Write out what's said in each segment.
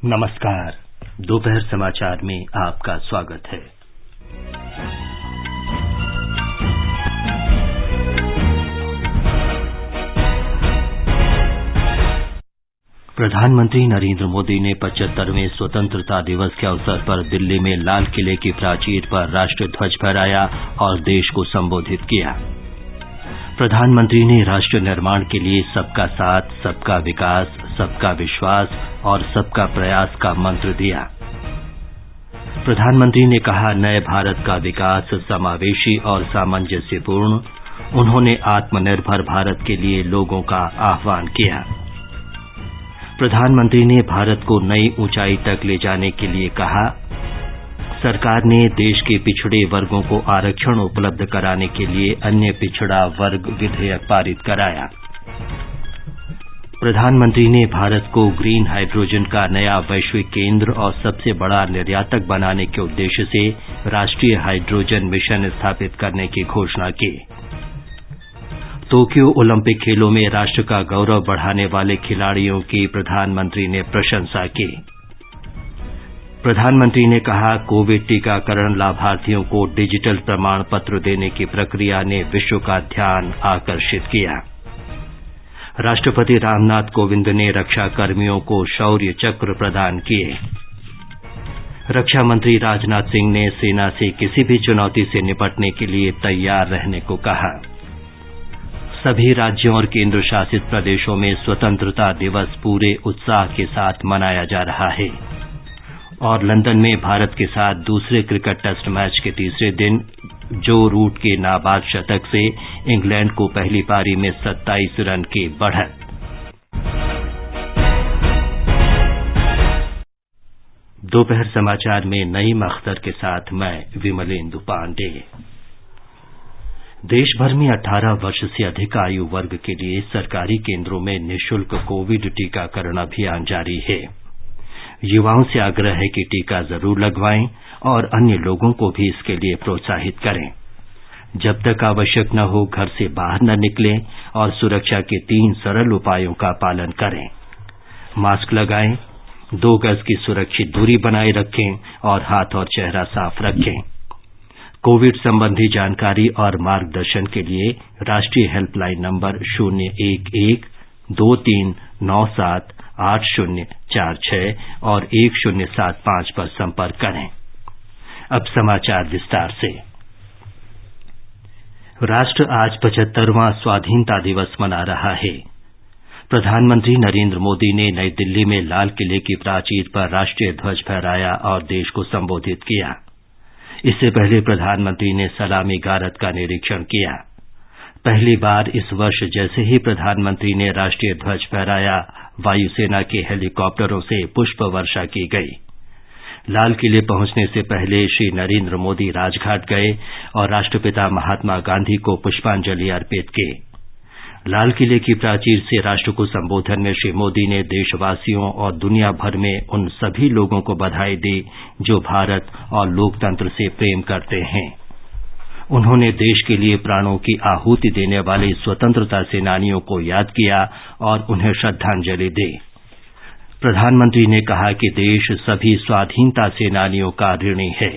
नमस्कार। दोपहर समाचार में आपका स्वागत है। प्रधानमंत्री नरेंद्र मोदी ने 75वें स्वतंत्रता दिवस के अवसर पर दिल्ली में लाल किले की प्राचीर पर राष्ट्र ध्वज फहराया और देश को संबोधित किया। प्रधानमंत्री ने राष्ट्र निर्माण के लिए सबका साथ, सबका विकास, सबका विश्वास और सबका प्रयास का मंत्र दिया। प्रधानमंत्री ने कहा, नए भारत का विकास समावेशी और सामंजस्यपूर्ण। उन्होंने आत्मनिर्भर भारत के लिए लोगों का आह्वान किया। प्रधानमंत्री ने भारत को नई ऊंचाई तक ले जाने के लिए कहा। सरकार ने देश के पिछड़े वर्गों को आरक्षण उपलब्ध कराने के लिए अन्य पिछड़ा वर्ग विधेयक पारित कराया। प्रधानमंत्री ने भारत को ग्रीन हाइड्रोजन का नया वैश्विक केंद्र और सबसे बड़ा निर्यातक बनाने के उद्देश्य से राष्ट्रीय हाइड्रोजन मिशन स्थापित करने की घोषणा की। टोक्यो ओलंपिक खेलों में राष्ट्र का गौरव बढ़ाने वाले खिलाड़ियों की प्रधानमंत्री ने प्रशंसा की। प्रधानमंत्री ने कहा, कोविड टीकाकरण लाभार्थियों को डिजिटल प्रमाण पत्र देने की प्रक्रिया ने विश्व का ध्यान आकर्षित किया। राष्ट्रपति रामनाथ कोविंद ने रक्षा कर्मियों को शौर्य चक्र प्रदान किए। रक्षा मंत्री राजनाथ सिंह ने सेना से किसी भी चुनौती से निपटने के लिए तैयार रहने को कहा। सभी राज्यों और केंद्र शासित प्रदेशों में स्वतंत्रता दिवस पूरे उत्साह के साथ मनाया जा रहा है और लंदन में भारत के साथ दूसरे क्रिकेट टेस्ट मैच के तीसरे दिन जो रूट के नाबाद शतक से इंग्लैंड को पहली पारी में 27 रन की बढ़त। दोपहर समाचार में नईम अख्तर के साथ मैं विमलेंदु पांडे। देश भर में 18 वर्ष से अधिक आयु वर्ग के लिए सरकारी केंद्रों में निःशुल्क कोविड टीकाकरण अभियान जारी है। युवाओं से आग्रह है कि टीका जरूर लगवाएं और अन्य लोगों को भी इसके लिए प्रोत्साहित करें। जब तक आवश्यक न हो घर से बाहर न निकलें और सुरक्षा के 3 सरल उपायों का पालन करें। मास्क लगाएं, 2 गज की सुरक्षित दूरी बनाए रखें और हाथ और चेहरा साफ रखें। कोविड संबंधी जानकारी और मार्गदर्शन के लिए राष्ट्रीय हेल्पलाइन नंबर 011-2397-8046 और 1075 पर संपर्क करें। अब समाचार विस्तार से। राष्ट्र आज 75वां स्वाधीनता दिवस मना रहा है। प्रधानमंत्री नरेंद्र मोदी ने नई दिल्ली में लाल किले की प्राचीर पर राष्ट्रीय ध्वज फहराया और देश को संबोधित किया। इससे पहले प्रधानमंत्री ने सलामी गारद का निरीक्षण किया। पहली बार इस वर्ष जैसे ही प्रधानमंत्री ने राष्ट्रीय ध्वज फहराया, वायुसेना के हेलीकॉप्टरों से पुष्प वर्षा की गई। लाल किले पहुंचने से पहले श्री नरेंद्र मोदी राजघाट गए और राष्ट्रपिता महात्मा गांधी को पुष्पांजलि अर्पित की। लाल किले की प्राचीर से राष्ट्र को संबोधन में श्री मोदी ने देशवासियों और दुनिया भर में उन सभी लोगों को बधाई दी जो भारत और लोकतंत्र से प्रेम करते हैं। उन्होंने देश के लिए प्राणों की आहुति देने वाले स्वतंत्रता सेनानियों को याद किया और उन्हें श्रद्धांजलि दी। प्रधानमंत्री ने कहा कि देश सभी स्वाधीनता सेनानियों का ऋणी है।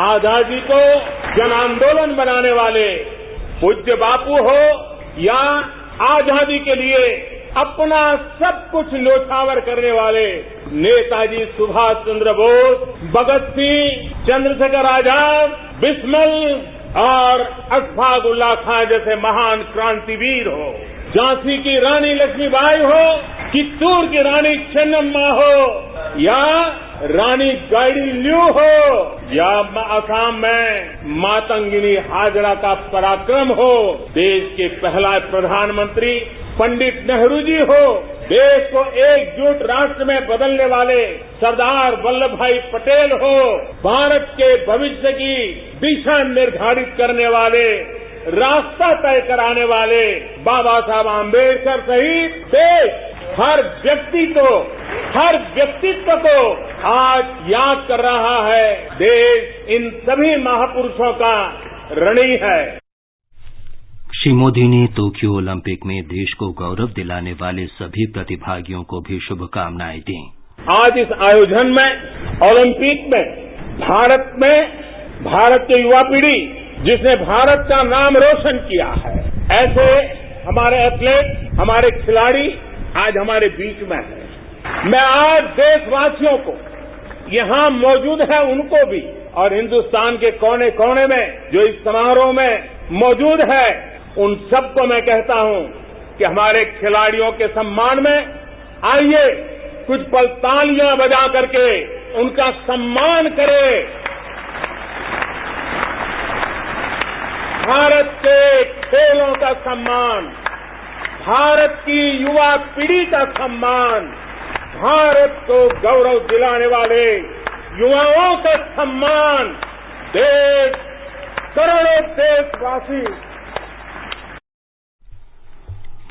आजादी को जन आंदोलन बनाने वाले पूज्य बापू हो या आजादी के लिए अपना सब कुछ न्योछावर करने वाले नेताजी सुभाष चंद्र बोस, भगत सिंह, चंद्रशेखर आजाद, बिस्मिल और अशफाक उल्लाह खां जैसे महान क्रांतिवीर हो, झांसी की रानी लक्ष्मीबाई हो, चित्तूर की रानी चेन्नम्मा हो या रानी गाइडिंलियू हो या असम में मातंगिनी हाजरा का पराक्रम हो, देश के पहला प्रधानमंत्री पंडित नेहरू जी हो, देश को एकजुट राष्ट्र में बदलने वाले सरदार वल्लभ भाई पटेल हो, भारत के भविष्य की दिशा निर्धारित करने वाले, रास्ता तय कराने वाले बाबा साहब आम्बेडकर सहित देश हर व्यक्तित्व को आज याद कर रहा है। देश इन सभी महापुरुषों का ऋणी है। श्री मोदी ने टोक्यो ओलंपिक में देश को गौरव दिलाने वाले सभी प्रतिभागियों को भी शुभकामनाएं दी। आज इस आयोजन में ओलंपिक में भारत की युवा पीढ़ी जिसने भारत का नाम रोशन किया है, ऐसे हमारे एथलीट, हमारे खिलाड़ी आज हमारे बीच में हैं। मैं आज देशवासियों को यहां मौजूद है उनको भी और हिंदुस्तान के कोने कोने में जो इस समारोह में मौजूद है उन सबको मैं कहता हूं कि हमारे खिलाड़ियों के सम्मान में आइए कुछ पल तालियां बजा करके उनका सम्मान करें। भारत के खेलों का सम्मान, भारत की युवा पीढ़ी का सम्मान, भारत को गौरव दिलाने वाले युवाओं का सम्मान, देश, करोड़ों देशवासी।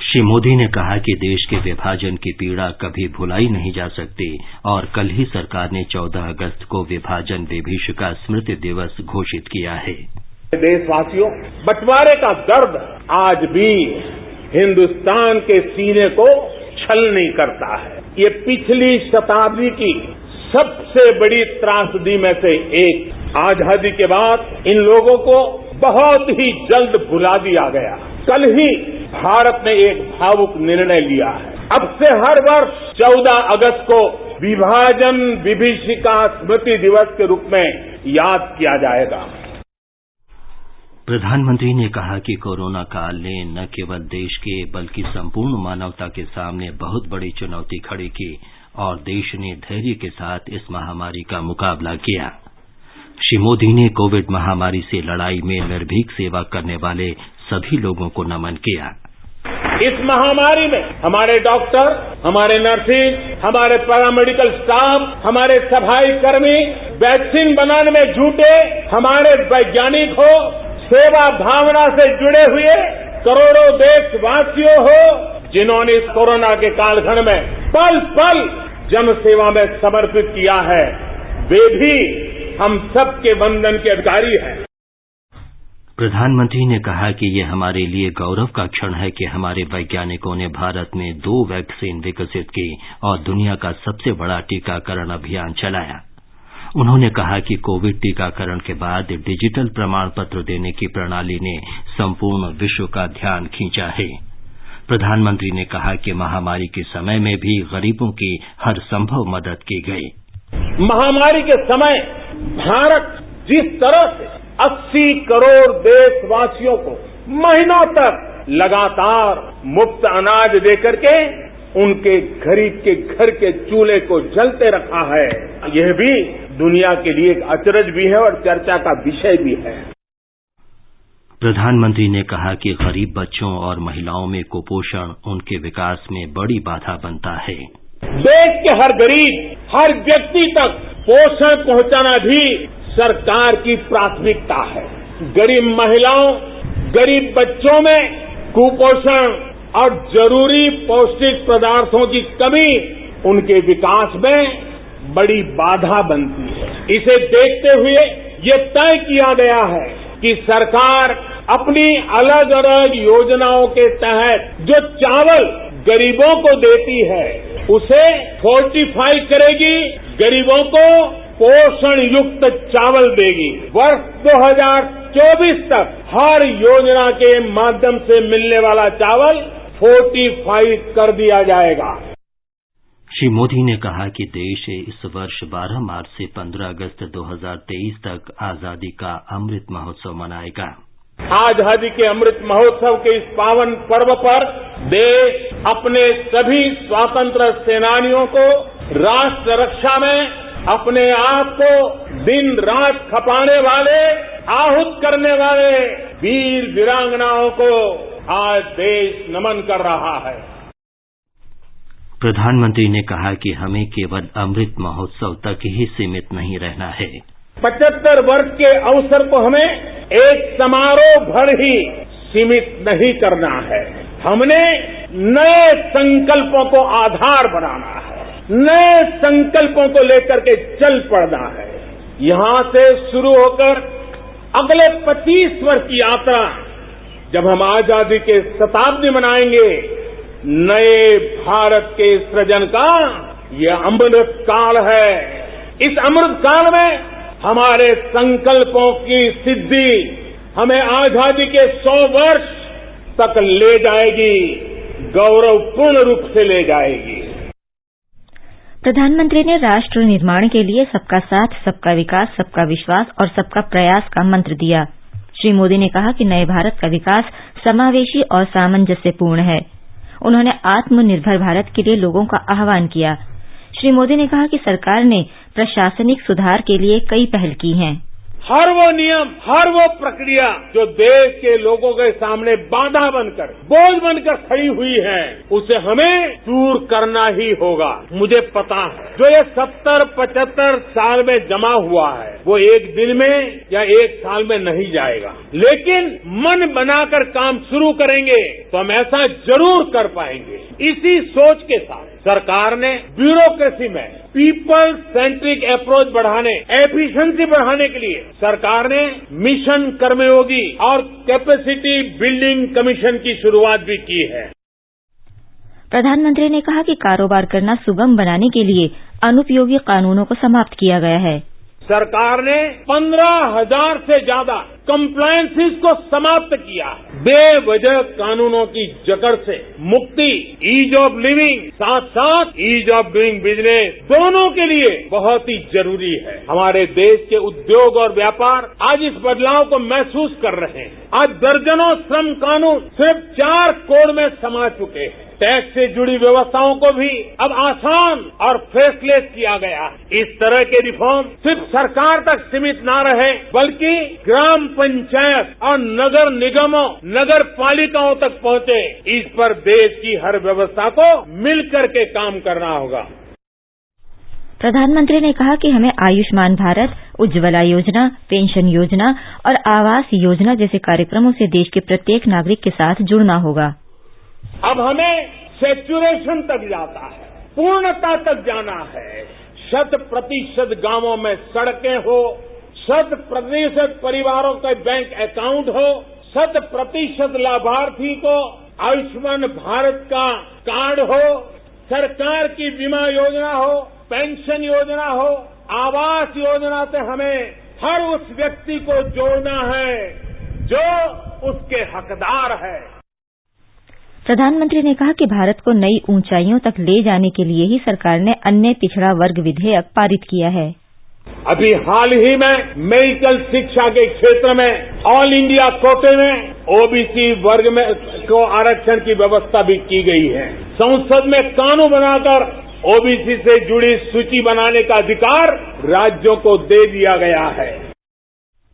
श्री मोदी ने कहा कि देश के विभाजन की पीड़ा कभी भुलाई नहीं जा सकती और कल ही सरकार ने 14 अगस्त को विभाजन विभीषिका स्मृति दिवस घोषित किया है। देशवासियों, बंटवारे का दर्द आज भी हिंदुस्तान के सीने को छलनी करता है। ये पिछली शताब्दी की सबसे बड़ी त्रासदी में से एक। आजादी के बाद इन लोगों को बहुत ही जल्द भुला दिया गया। कल ही भारत ने एक भावुक निर्णय लिया है। अब से हर वर्ष 14 अगस्त को विभाजन विभीषिका स्मृति दिवस के रूप में याद किया जाएगा। प्रधानमंत्री ने कहा कि कोरोना काल ने न केवल देश के बल्कि संपूर्ण मानवता के सामने बहुत बड़ी चुनौती खड़ी की और देश ने धैर्य के साथ इस महामारी का मुकाबला किया। श्री मोदी ने कोविड महामारी से लड़ाई में निर्भीक सेवा करने वाले सभी लोगों को नमन किया। इस महामारी में हमारे डॉक्टर, हमारे नर्सिस, हमारे पैरामेडिकल स्टाफ, हमारे सफाई कर्मी, वैक्सीन बनाने में जुटे हमारे वैज्ञानिक हो, सेवा भावना से जुड़े हुए करोड़ों देशवासियों हो, जिन्होंने इस कोरोना के कालखंड में पल पल जन सेवा में समर्पित किया है, वे भी हम सबके वंदन के अधिकारी हैं। प्रधानमंत्री ने कहा कि ये हमारे लिए गौरव का क्षण है कि हमारे वैज्ञानिकों ने भारत में 2 वैक्सीन विकसित की और दुनिया का सबसे बड़ा टीकाकरण अभियान चलाया। उन्होंने कहा कि कोविड टीकाकरण के बाद डिजिटल प्रमाण पत्र देने की प्रणाली ने संपूर्ण विश्व का ध्यान खींचा है। प्रधानमंत्री ने कहा कि महामारी के समय में भी गरीबों की हर संभव मदद की गई। महामारी के समय भारत जिस तरह से 80 करोड़ देशवासियों को महीनों तक लगातार मुफ्त अनाज देकर के उनके गरीब के घर के चूल्हे को जलते रखा है, यह भी दुनिया के लिए एक अचरज भी है और चर्चा का विषय भी है। प्रधानमंत्री ने कहा कि गरीब बच्चों और महिलाओं में कुपोषण उनके विकास में बड़ी बाधा बनता है। देश के हर गरीब, हर व्यक्ति तक पोषण पहुंचाना भी सरकार की प्राथमिकता है। गरीब महिलाओं, गरीब बच्चों में कुपोषण और जरूरी पौष्टिक पदार्थों की कमी उनके विकास में बड़ी बाधा बनती है। इसे देखते हुए ये तय किया गया है कि सरकार अपनी अलग अलग योजनाओं के तहत जो चावल गरीबों को देती है उसे फोर्टिफाई करेगी, गरीबों को पोषण युक्त चावल देगी। वर्ष 2024 तक हर योजना के माध्यम से मिलने वाला चावल फोर्टिफाइड कर दिया जाएगा। श्री मोदी ने कहा कि देश इस वर्ष 12 मार्च से 15 अगस्त 2023 तक आजादी का अमृत महोत्सव मनाएगा। आजादी के अमृत महोत्सव के इस पावन पर्व पर देश अपने सभी स्वतंत्र सेनानियों को राष्ट्र रक्षा में अपने आप को दिन रात खपाने वाले, आहूत करने वाले वीर वीरांगनाओं को आज देश नमन कर रहा है। प्रधानमंत्री ने कहा कि हमें केवल अमृत महोत्सव तक ही सीमित नहीं रहना है। 75 वर्ष के अवसर को हमें एक समारोह भर ही सीमित नहीं करना है। हमने नए संकल्पों को आधार बनाना है, नए संकल्पों को लेकर के चल पड़ना है। यहां से शुरू होकर अगले 25 वर्ष की यात्रा, जब हम आजादी के शताब्दी मनाएंगे, नए भारत के सृजन का ये अमृत काल है। इस अमृत काल में हमारे संकल्पों की सिद्धि हमें आजादी के 100 वर्ष तक ले जाएगी, गौरवपूर्ण रूप से ले जाएगी। प्रधानमंत्री ने राष्ट्र निर्माण के लिए सबका साथ, सबका विकास, सबका विश्वास और सबका प्रयास का मंत्र दिया। श्री मोदी ने कहा कि नए भारत का विकास समावेशी और सामंजस्यपूर्ण है। उन्होंने आत्मनिर्भर भारत के लिए लोगों का आह्वान किया। श्री मोदी ने कहा कि सरकार ने प्रशासनिक सुधार के लिए कई पहल की हैं। हर वो नियम, हर वो प्रक्रिया जो देश के लोगों के सामने बाधा बनकर, बोझ बनकर खड़ी हुई है, उसे हमें दूर करना ही होगा। मुझे पता है जो ये 70-75 साल में जमा हुआ है वो एक दिन में या एक साल में नहीं जाएगा, लेकिन मन बनाकर काम शुरू करेंगे तो हम ऐसा जरूर कर पाएंगे। इसी सोच के साथ सरकार ने ब्यूरोक्रेसी में पीपल सेंट्रिक अप्रोच बढ़ाने, एफिशिएंसी बढ़ाने के लिए सरकार ने मिशन कर्मयोगी और कैपेसिटी बिल्डिंग कमीशन की शुरुआत भी की है। प्रधानमंत्री ने कहा कि कारोबार करना सुगम बनाने के लिए अनुपयोगी कानूनों को समाप्त किया गया है। सरकार ने 15,000 से ज्यादा कंप्लायंसेस को समाप्त किया। बेवजह कानूनों की जकड़ से मुक्ति, ईज ऑफ लिविंग, साथ साथ ईज ऑफ डूइंग बिजनेस, दोनों के लिए बहुत ही जरूरी है। हमारे देश के उद्योग और व्यापार आज इस बदलाव को महसूस कर रहे हैं। आज दर्जनों श्रम कानून सिर्फ 4 कोड में समा चुके हैं। टैक्स से जुड़ी व्यवस्थाओं को भी अब आसान और फेसलेस किया गया। इस तरह के रिफॉर्म सिर्फ सरकार तक सीमित न रहे, बल्कि ग्राम पंचायत और नगर निगमों, नगर पालिकाओं तक पहुंचे। इस पर देश की हर व्यवस्था को मिलकर के काम करना होगा। प्रधानमंत्री ने कहा कि हमें आयुष्मान भारत, उज्ज्वला योजना, पेंशन योजना और आवास योजना जैसे कार्यक्रमों से देश के प्रत्येक नागरिक के साथ जुड़ना होगा। अब हमें सैचुरेशन तक जाता है, पूर्णता तक जाना है। 100% गांवों में सड़कें हो, 100% परिवारों के बैंक अकाउंट हो, 100% लाभार्थी को आयुष्मान भारत का कार्ड हो, सरकार की बीमा योजना हो, पेंशन योजना हो, आवास योजना से हमें हर उस व्यक्ति को जोड़ना है जो उसके हकदार है। प्रधानमंत्री ने कहा कि भारत को नई ऊंचाइयों तक ले जाने के लिए ही सरकार ने अन्य पिछड़ा वर्ग विधेयक पारित किया है। अभी हाल ही में मेडिकल शिक्षा के क्षेत्र में ऑल इंडिया कोटे में ओबीसी वर्ग में को आरक्षण की व्यवस्था भी की गई है। संसद में कानून बनाकर ओबीसी से जुड़ी सूची बनाने का अधिकार राज्यों को दे दिया गया है।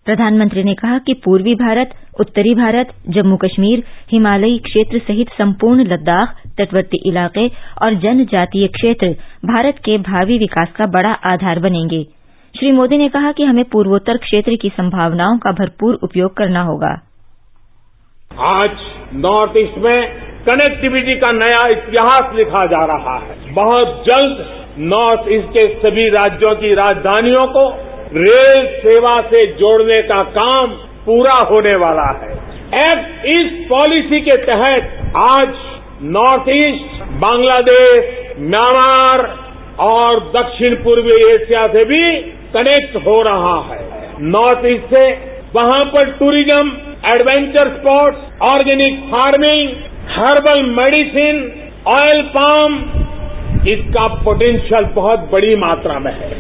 प्रधानमंत्री ने कहा कि पूर्वी भारत, उत्तरी भारत, जम्मू कश्मीर, हिमालयी क्षेत्र सहित संपूर्ण लद्दाख, तटवर्ती इलाके और जनजातीय क्षेत्र भारत के भावी विकास का बड़ा आधार बनेंगे। श्री मोदी ने कहा कि हमें पूर्वोत्तर क्षेत्र की संभावनाओं का भरपूर उपयोग करना होगा। आज नॉर्थ ईस्ट में कनेक्टिविटी का नया इतिहास लिखा जा रहा है। बहुत जल्द नॉर्थ ईस्ट के सभी राज्यों की राजधानियों को रेल सेवा से जोड़ने का काम पूरा होने वाला है। एक्ट ईस्ट पॉलिसी के तहत आज नॉर्थ ईस्ट बांग्लादेश, म्यांमार और दक्षिण पूर्वी एशिया से भी कनेक्ट हो रहा है। नॉर्थ ईस्ट से वहां पर tourism, adventure sports, organic farming, herbal medicine, oil palm, इसका पोटेंशियल बहुत बड़ी मात्रा में है।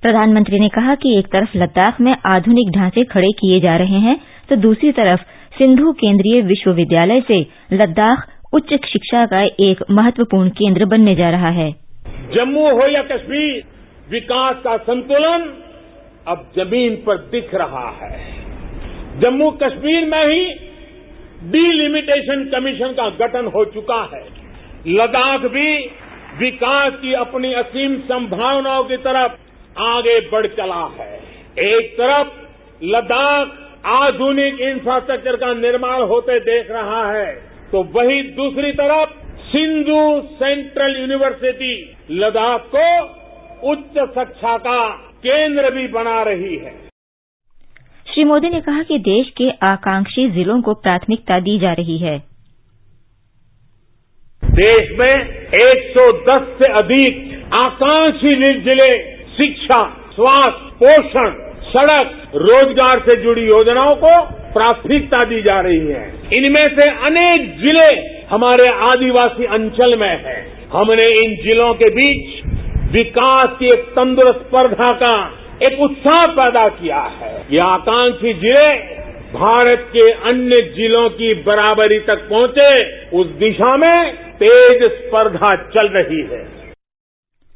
प्रधानमंत्री ने कहा कि एक तरफ लद्दाख में आधुनिक ढांचे खड़े किए जा रहे हैं तो दूसरी तरफ सिंधु केंद्रीय विश्वविद्यालय से लद्दाख उच्च शिक्षा का एक महत्वपूर्ण केंद्र बनने जा रहा है। जम्मू हो या कश्मीर, विकास का संतुलन अब जमीन पर दिख रहा है। जम्मू कश्मीर में ही डिलिमिटेशन कमीशन का गठन हो चुका है। लद्दाख भी विकास की अपनी असीम संभावनाओं की तरफ आगे बढ़ चला है। एक तरफ लद्दाख आधुनिक इंफ्रास्ट्रक्चर का निर्माण होते देख रहा है तो वहीं दूसरी तरफ सिंधु सेंट्रल यूनिवर्सिटी लद्दाख को उच्च शिक्षा का केंद्र भी बना रही है। श्री मोदी ने कहा कि देश के आकांक्षी जिलों को प्राथमिकता दी जा रही है। देश में 110 से अधिक आकांक्षी जिले शिक्षा, स्वास्थ्य, पोषण, सड़क, रोजगार से जुड़ी योजनाओं को प्राथमिकता दी जा रही है। इनमें से अनेक जिले हमारे आदिवासी अंचल में हैं। हमने इन जिलों के बीच विकास की एक तंदुरुस्त स्पर्धा का एक उत्साह पैदा किया है। ये आकांक्षी जिले भारत के अन्य जिलों की बराबरी तक पहुंचे, उस दिशा में तेज स्पर्धा चल रही है।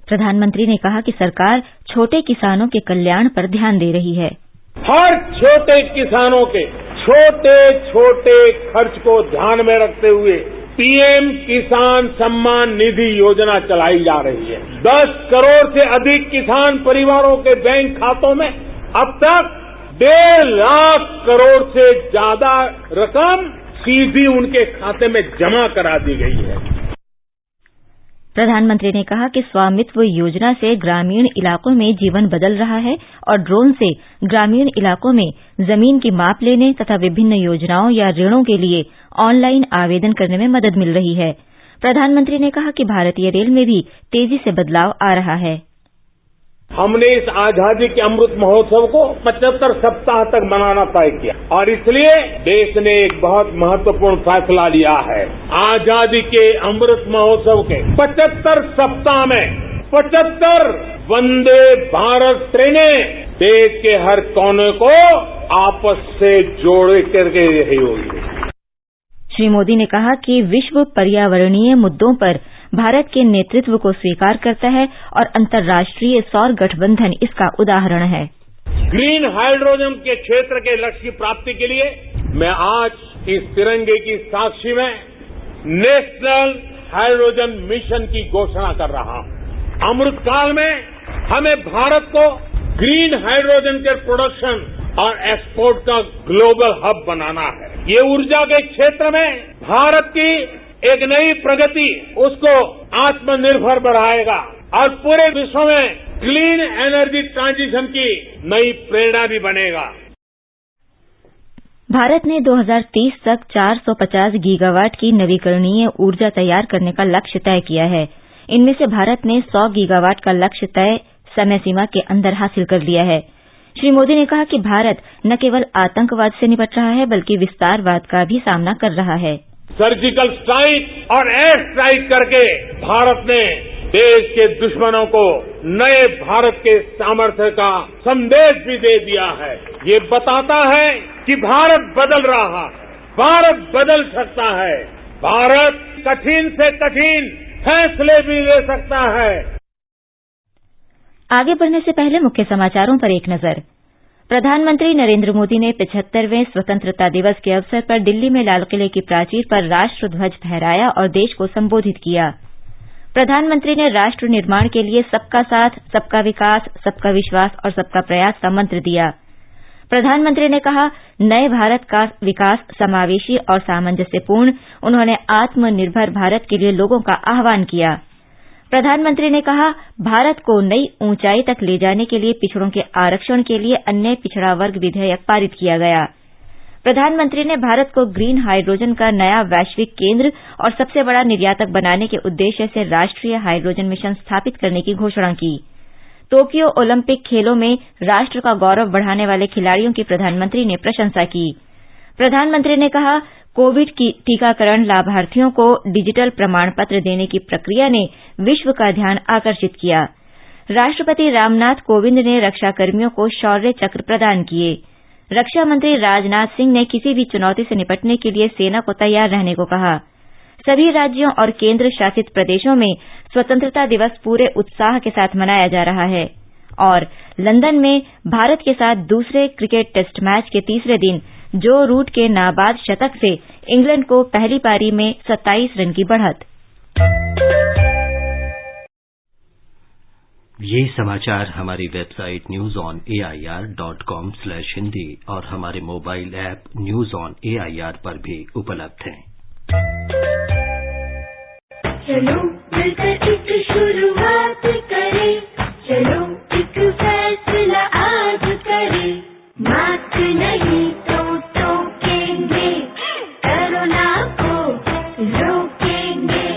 प्रधानमंत्री ने कहा कि सरकार छोटे किसानों के कल्याण पर ध्यान दे रही है। हर छोटे किसानों के छोटे छोटे खर्च को ध्यान में रखते हुए पीएम किसान सम्मान निधि योजना चलाई जा रही है। 10 करोड़ से अधिक किसान परिवारों के बैंक खातों में अब तक 1.5 लाख करोड़ से ज्यादा रकम सीधी उनके खाते में जमा करा दी गई है। प्रधानमंत्री ने कहा कि स्वामित्व योजना से ग्रामीण इलाकों में जीवन बदल रहा है और ड्रोन से ग्रामीण इलाकों में जमीन की माप लेने तथा विभिन्न योजनाओं या ऋणों के लिए ऑनलाइन आवेदन करने में मदद मिल रही है। प्रधानमंत्री ने कहा कि भारतीय रेल में भी तेजी से बदलाव आ रहा है। हमने इस आजादी के अमृत महोत्सव को 75 सप्ताह तक मनाना तय किया और इसलिए देश ने एक बहुत महत्वपूर्ण फैसला लिया है। आजादी के अमृत महोत्सव के 75 सप्ताह में 75 वंदे भारत ट्रेनें देश के हर कोने को आपस से जोड़ करके रही होगी। श्री मोदी ने कहा कि विश्व पर्यावरणीय मुद्दों पर भारत के नेतृत्व को स्वीकार करता है और अंतर्राष्ट्रीय सौर गठबंधन इसका उदाहरण है। ग्रीन हाइड्रोजन के क्षेत्र के लक्ष्य की प्राप्ति के लिए मैं आज इस तिरंगे की साक्षी में नेशनल हाइड्रोजन मिशन की घोषणा कर रहा हूं। अमृतकाल में हमें भारत को ग्रीन हाइड्रोजन के प्रोडक्शन और एक्सपोर्ट का ग्लोबल हब बनाना है। ये ऊर्जा के क्षेत्र में भारत की एक नई प्रगति उसको आत्मनिर्भर बनाएगा और पूरे विश्व में क्लीन एनर्जी ट्रांजिशन की नई प्रेरणा भी बनेगा। भारत ने 2030 तक 450 गीगावाट की नवीकरणीय ऊर्जा तैयार करने का लक्ष्य तय किया है। इनमें से भारत ने 100 गीगावाट का लक्ष्य तय समय सीमा के अंदर हासिल कर लिया है। श्री मोदी ने कहा कि भारत न केवल आतंकवाद से निपट रहा है बल्कि विस्तारवाद का भी सामना कर रहा है। सर्जिकल स्ट्राइक और एयर स्ट्राइक करके भारत ने देश के दुश्मनों को नए भारत के सामर्थ्य का संदेश भी दे दिया है। ये बताता है कि भारत बदल रहा है, भारत बदल सकता है, भारत कठिन से कठिन फैसले भी ले सकता है। आगे बढ़ने से पहले मुख्य समाचारों पर एक नजर। प्रधानमंत्री नरेंद्र मोदी ने 75वें स्वतंत्रता दिवस के अवसर पर दिल्ली में लाल किले की प्राचीर पर राष्ट्र ध्वज फहराया और देश को संबोधित किया। प्रधानमंत्री ने राष्ट्र निर्माण के लिए सबका साथ, सबका विकास, सबका विश्वास और सबका प्रयास का मंत्र दिया। प्रधानमंत्री ने कहा, नए भारत का विकास समावेशी और सामंजस्यपूर्ण। उन्होंने आत्मनिर्भर भारत के लिए लोगों का आह्वान किया। प्रधानमंत्री ने कहा, भारत को नई ऊंचाई तक ले जाने के लिए पिछड़ों के आरक्षण के लिए अन्य पिछड़ा वर्ग विधेयक पारित किया गया। प्रधानमंत्री ने भारत को ग्रीन हाइड्रोजन का नया वैश्विक केंद्र और सबसे बड़ा निर्यातक बनाने के उद्देश्य से राष्ट्रीय हाइड्रोजन मिशन स्थापित करने की घोषणा की। टोक्यो ओलंपिक खेलों में राष्ट्र का गौरव बढ़ाने वाले खिलाड़ियों की प्रधानमंत्री ने प्रशंसा की। प्रधानमंत्री ने कहा, कोविड की टीकाकरण लाभार्थियों को डिजिटल प्रमाण पत्र देने की प्रक्रिया ने विश्व का ध्यान आकर्षित किया। राष्ट्रपति रामनाथ कोविंद ने रक्षाकर्मियों को शौर्य चक्र प्रदान किए। रक्षा मंत्री राजनाथ सिंह ने किसी भी चुनौती से निपटने के लिए सेना को तैयार रहने को कहा। सभी राज्यों और केंद्र शासित प्रदेशों में स्वतंत्रता दिवस पूरे उत्साह के साथ मनाया जा रहा है। और लंदन में भारत के साथ दूसरे क्रिकेट टेस्ट मैच के तीसरे दिन जो रूट के नाबाद शतक से इंग्लैंड को पहली पारी में 27 रन की बढ़त। ये समाचार हमारी वेबसाइट newsonair.com/hindi और हमारे mobile app news on AIR पर भी उपलब्ध हैं। चलो मिलकर एक शुरुआत करें, चलो एक फैसला आज करें, मास्क नहीं तो टोकेंगे, कोरोना को रोकेंगे,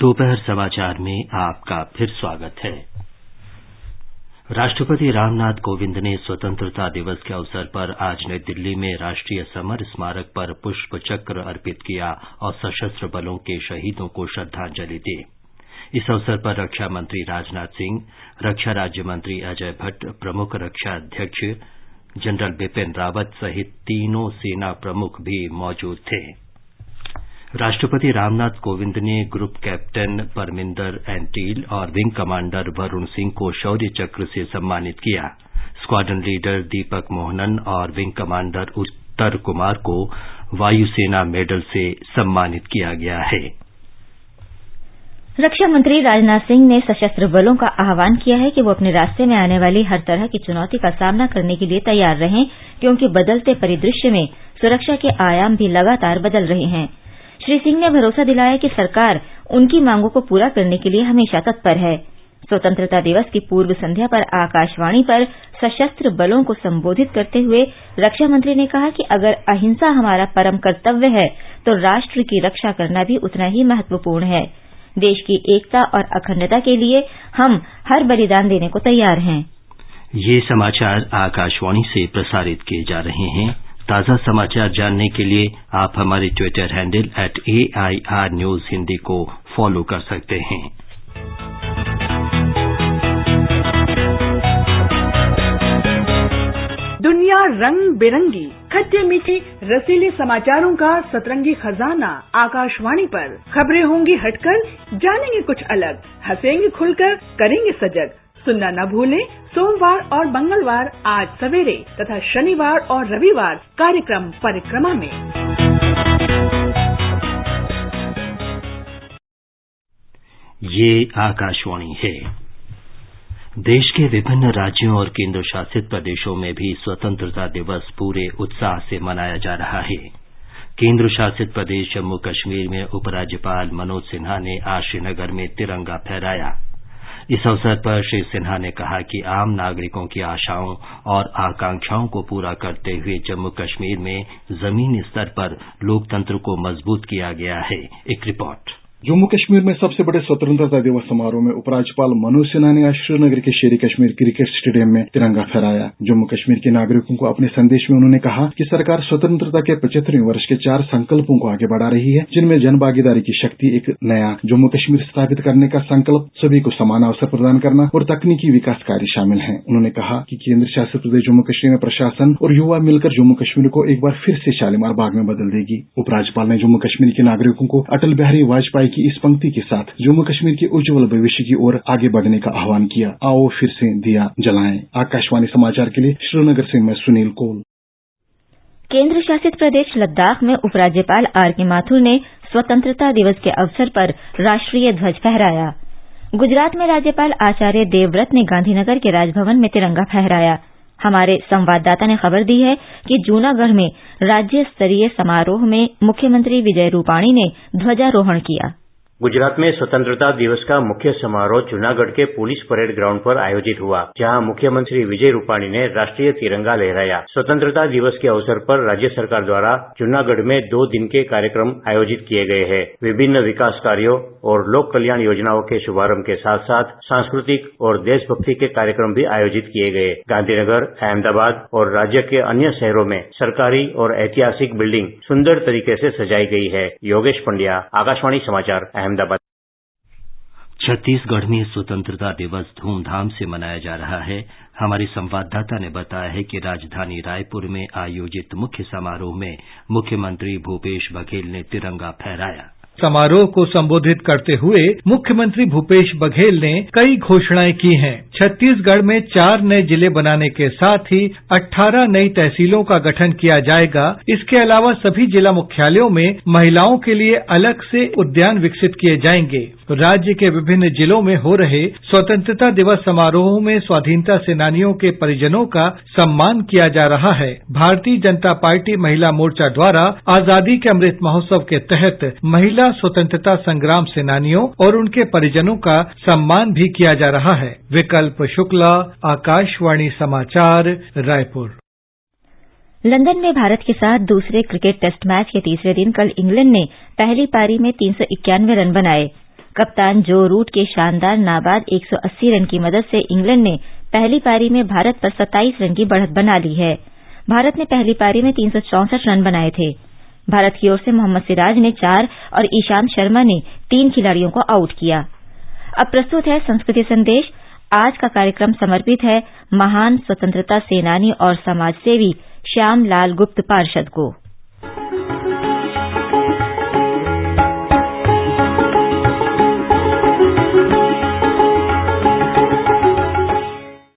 दोपहर समाचार में आपका फिर स्वागत है। राष्ट्रपति रामनाथ कोविंद ने स्वतंत्रता दिवस के अवसर पर आज नई दिल्ली में राष्ट्रीय समर स्मारक पर पुष्प चक्र अर्पित किया और सशस्त्र बलों के शहीदों को श्रद्धांजलि दी। इस अवसर पर रक्षा मंत्री राजनाथ सिंह, रक्षा राज्य मंत्री अजय भट्ट, प्रमुख रक्षा अध्यक्ष जनरल बिपिन रावत सहित तीनों सेना प्रमुख भी मौजूद थे। राष्ट्रपति रामनाथ कोविंद ने ग्रुप कैप्टन परमिंदर एंटील और विंग कमांडर वरुण सिंह को शौर्य चक्र से सम्मानित किया। स्क्वाड्रन लीडर दीपक मोहनन और विंग कमांडर उत्तर कुमार को वायुसेना मेडल से सम्मानित किया गया है। रक्षा मंत्री राजनाथ सिंह ने सशस्त्र बलों का आह्वान किया है कि वो अपने रास्ते में आने वाली हर तरह की चुनौती का सामना करने के लिए तैयार रहें, क्योंकि बदलते परिदृश्य में सुरक्षा के आयाम भी लगातार बदल रहे हैं। श्री सिंह ने भरोसा दिलाया कि सरकार उनकी मांगों को पूरा करने के लिए हमेशा तत्पर है। स्वतंत्रता दिवस की पूर्व संध्या पर आकाशवाणी पर सशस्त्र बलों को संबोधित करते हुए रक्षा मंत्री ने कहा कि अगर अहिंसा हमारा परम कर्तव्य है तो राष्ट्र की रक्षा करना भी उतना ही महत्वपूर्ण है। देश की एकता और अखंडता के लिए हम हर बलिदान देने को तैयार हैं। ये समाचार आकाशवाणी से प्रसारित किए जा रहे हैं। ताज़ा समाचार जानने के लिए आप हमारे Twitter handle @AIR News Hindi को फॉलो कर सकते हैं। दुनिया रंग बिरंगी, खट्टे मीठे रसीले समाचारों का सतरंगी खजाना आकाशवाणी पर। खबरें होंगी हटकर, जानेंगे कुछ अलग, हंसेंगे खुलकर, करेंगे सजग। सुनना न भूलें सोमवार और मंगलवार 8 सवेरे तथा शनिवार और रविवार कार्यक्रम परिक्रमा में। ये आकाशवाणी है। देश के विभिन्न राज्यों और केंद्र शासित प्रदेशों में भी स्वतंत्रता दिवस पूरे उत्साह से मनाया जा रहा है। केंद्र शासित प्रदेश जम्मू कश्मीर में उपराज्यपाल मनोज सिन्हा ने आज श्रीनगर में तिरंगा फहराया। इस अवसर पर श्री सिन्हा ने कहा कि आम नागरिकों की आशाओं और आकांक्षाओं को पूरा करते हुए जम्मू कश्मीर में जमीनी स्तर पर लोकतंत्र को मजबूत किया गया है। एक रिपोर्ट। जम्मू कश्मीर में सबसे बड़े स्वतंत्रता दिवस समारोह में उपराज्यपाल मनोज सिन्हा ने आज श्रीनगर के शेर कश्मीर क्रिकेट स्टेडियम में तिरंगा फहराया। जम्मू कश्मीर के नागरिकों को अपने संदेश में उन्होंने कहा कि सरकार स्वतंत्रता के 75वें वर्ष के 4 संकल्पों को आगे बढ़ा रही है, जिनमें जन भागीदारी की शक्ति, एक नया जम्मू कश्मीर स्थापित करने का संकल्प, सभी को समान अवसर प्रदान करना और तकनीकी विकास कार्य शामिल है। उन्होंने कहा कि केंद्र शासित प्रदेश जम्मू कश्मीर में प्रशासन और युवा मिलकर जम्मू कश्मीर को एक बार फिर से शालीमार बाग में बदल देगी। उपराज्यपाल ने जम्मू कश्मीर के नागरिकों को अटल बिहारी वाजपेयी की इस पंक्ति के साथ जम्मू कश्मीर के उज्जवल भविष्य की ओर आगे बढ़ने का आह्वान किया। आओ फिर से दिया जलाएं। आकाशवाणी समाचार के लिए श्रीनगर से मैं सुनील कौल। केंद्र शासित प्रदेश लद्दाख में उपराज्यपाल आर.के. माथुर ने स्वतंत्रता दिवस के अवसर पर राष्ट्रीय ध्वज फहराया। गुजरात में राज्यपाल आचार्य देवव्रत ने गांधीनगर के राजभवन में तिरंगा फहराया। हमारे संवाददाता ने खबर दी है कि जूनागढ़ में राज्य स्तरीय समारोह में मुख्यमंत्री विजय रूपाणी ने ध्वजारोहण किया। गुजरात में स्वतंत्रता दिवस का मुख्य समारोह जूनागढ़ के पुलिस परेड ग्राउंड पर आयोजित हुआ, जहां मुख्यमंत्री विजय रूपाणी ने राष्ट्रीय तिरंगा लहराया। स्वतंत्रता दिवस के अवसर पर राज्य सरकार द्वारा जूनागढ़ में 2 दिन के कार्यक्रम आयोजित किए गए हैं। विभिन्न विकास कार्यों और लोक कल्याण योजनाओं के शुभारंभ के साथ साथ सांस्कृतिक और देशभक्ति के कार्यक्रम भी आयोजित किए गए। गांधीनगर, अहमदाबाद और राज्य के अन्य शहरों में सरकारी और ऐतिहासिक बिल्डिंग सुंदर तरीके से सजाई गई है। योगेश पंड्या, आकाशवाणी समाचार, अहमदाबाद। छत्तीसगढ़ में स्वतंत्रता दिवस धूमधाम से मनाया जा रहा है। हमारे संवाददाता ने बताया है कि राजधानी रायपुर में आयोजित मुख्य समारोह में मुख्यमंत्री भूपेश बघेल ने तिरंगा फहराया। समारोह को संबोधित करते हुए मुख्यमंत्री भूपेश बघेल ने कई घोषणाएं की हैं। छत्तीसगढ़ में 4 नए जिले बनाने के साथ ही 18 नई तहसीलों का गठन किया जाएगा। इसके अलावा सभी जिला मुख्यालयों में महिलाओं के लिए अलग से उद्यान विकसित किए जाएंगे। राज्य के विभिन्न जिलों में हो रहे स्वतंत्रता दिवस समारोह में स्वाधीनता सेनानियों के परिजनों का सम्मान किया जा रहा है। भारतीय जनता पार्टी महिला मोर्चा द्वारा आजादी के अमृत महोत्सव के तहत महिला स्वतंत्रता संग्राम सेनानियों और उनके परिजनों का सम्मान भी किया जा रहा है। विकल्प शुक्ला, आकाशवाणी समाचार, रायपुर। लंदन में भारत के साथ दूसरे क्रिकेट टेस्ट मैच के तीसरे दिन कल इंग्लैंड ने पहली पारी में 391 रन बनाए। कप्तान जो रूट के शानदार नाबाद 180 रन की मदद से इंग्लैंड ने पहली पारी में भारत पर 27 रन की बढ़त बना ली है। भारत ने पहली पारी में 364 रन बनाए थे। भारत की ओर से मोहम्मद सिराज ने 4 और ईशांत शर्मा ने 3 खिलाड़ियों को आउट किया। अब प्रस्तुत है संस्कृति संदेश। आज का कार्यक्रम समर्पित है महान स्वतंत्रता सेनानी और समाजसेवी श्याम लाल गुप्त पार्षद को।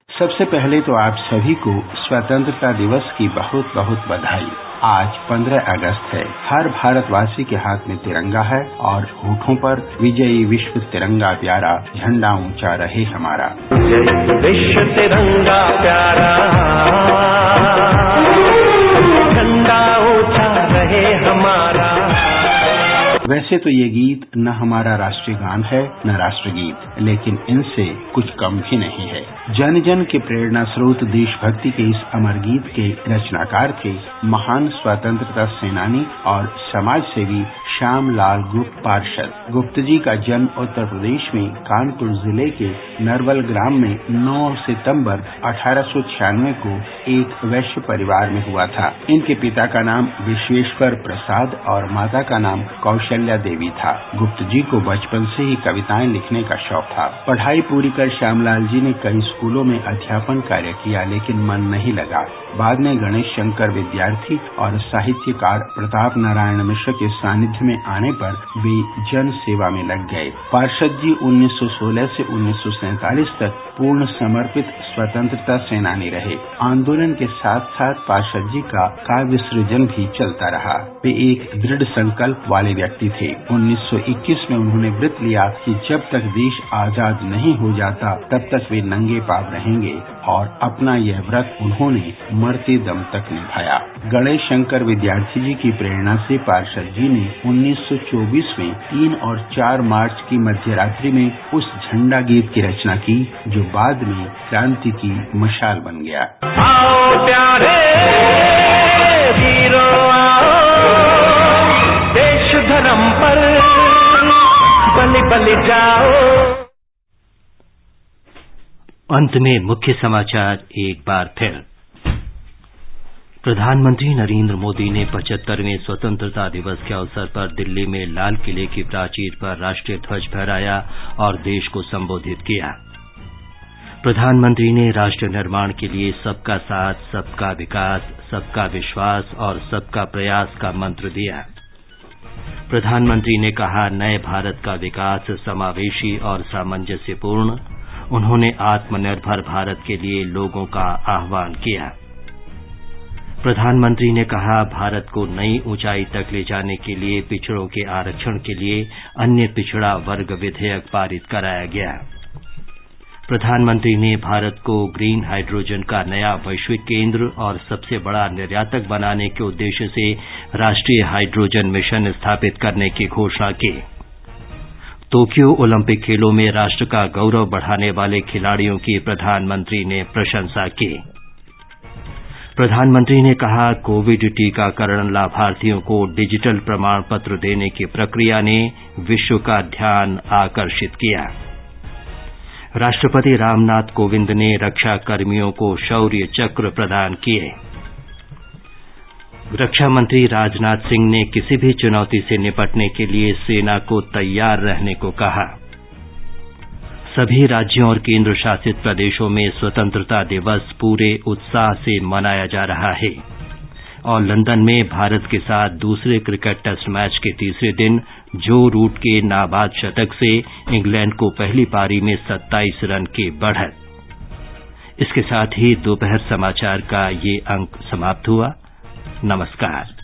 सबसे पहले तो आप सभी को स्वतंत्रता दिवस की बहुत बहुत बधाई। आज 15 अगस्त है। हर भारतवासी के हाथ में तिरंगा है और होठों पर विजयी विश्व तिरंगा प्यारा, झंडा ऊंचा रहे हमारा। विश्व तिरंगा प्यारा, झंडा ऊंचा रहे हमारा। वैसे तो ये गीत न हमारा राष्ट्रीय गान है न राष्ट्रगीत, लेकिन इनसे कुछ कम भी नहीं है। जन जन के प्रेरणा स्रोत देशभक्ति के इस अमर गीत के रचनाकार थे महान स्वतंत्रता सेनानी और समाज सेवी श्याम लाल गुप्त पार्षद। गुप्त जी का जन्म उत्तर प्रदेश में कानपुर जिले के नरवल ग्राम में 9 सितंबर 1896 को एक वैश्य परिवार में हुआ था। इनके पिता का नाम विश्वेश्वर प्रसाद और माता का नाम कौशल्या देवी था। गुप्त जी को बचपन से ही कविताएं लिखने का शौक था। पढ़ाई पूरी कर श्यामलाल जी ने कई स्कूलों में अध्यापन कार्य किया, लेकिन मन नहीं लगा। बाद में गणेश शंकर विद्यार्थी और साहित्यकार प्रताप नारायण मिश्र के सानिध्य में आने पर वे जन सेवा में लग गए। पार्षद जी 1916 से 1947 तक पूर्ण समर्पित स्वतंत्रता सेनानी रहे। आंदोलन के साथ साथ पार्षद जी का काव्य सृजन भी चलता रहा। वे एक दृढ़ संकल्प वाले व्यक्ति थे। 1921 में उन्होंने व्रत लिया कि जब तक देश आजाद नहीं हो जाता तब तक वे नंगे पांव रहेंगे, और अपना यह व्रत उन्होंने मरते दम तक निभाया। गणेश शंकर विद्यार्थी जी की प्रेरणा से पार्षद जी ने 1924 में 3 और 4 मार्च की मध्यरात्रि में उस झंडा गीत की रचना की जो बाद में क्रांति की मशाल बन गया। आओ प्यारे वीरों, देश धर्म पर बलि बलि जाओ। अंत में मुख्य समाचार एक बार फिर। प्रधानमंत्री नरेंद्र मोदी ने 75वें स्वतंत्रता दिवस के अवसर पर दिल्ली में लाल किले की प्राचीर पर राष्ट्रीय ध्वज फहराया और देश को संबोधित किया। प्रधानमंत्री ने राष्ट्र निर्माण के लिए सबका साथ, सबका विकास, सबका विश्वास और सबका प्रयास का मंत्र दिया। प्रधानमंत्री ने कहा, नए भारत का विकास समावेशी और सामंजस्यपूर्ण। उन्होंने आत्मनिर्भर भारत के लिए लोगों का आह्वान किया। प्रधानमंत्री ने कहा, भारत को नई ऊंचाई तक ले जाने के लिए पिछड़ों के आरक्षण के लिए अन्य पिछड़ा वर्ग विधेयक पारित कराया गया। प्रधानमंत्री ने भारत को ग्रीन हाइड्रोजन का नया वैश्विक केंद्र और सबसे बड़ा निर्यातक बनाने के उद्देश्य से राष्ट्रीय हाइड्रोजन मिशन स्थापित करने की घोषणा की। टोक्यो ओलंपिक खेलों में राष्ट्र का गौरव बढ़ाने वाले खिलाड़ियों की प्रधानमंत्री ने प्रशंसा की। प्रधानमंत्री ने कहा, कोविड टीकाकरण लाभार्थियों को डिजिटल प्रमाण पत्र देने की प्रक्रिया ने विश्व का ध्यान आकर्षित किया। राष्ट्रपति रामनाथ कोविंद ने रक्षा कर्मियों को शौर्य चक्र प्रदान किए। रक्षा मंत्री राजनाथ सिंह ने किसी भी चुनौती से निपटने के लिए सेना को तैयार रहने को कहा। सभी राज्यों और केंद्र शासित प्रदेशों में स्वतंत्रता दिवस पूरे उत्साह से मनाया जा रहा है। और लंदन में भारत के साथ दूसरे क्रिकेट टेस्ट मैच के तीसरे दिन जो रूट के नाबाद शतक से इंग्लैंड को पहली पारी में 27 रन की बढ़त। इसके साथ ही दोपहर समाचार का ये अंक समाप्त हुआ। नमस्कार।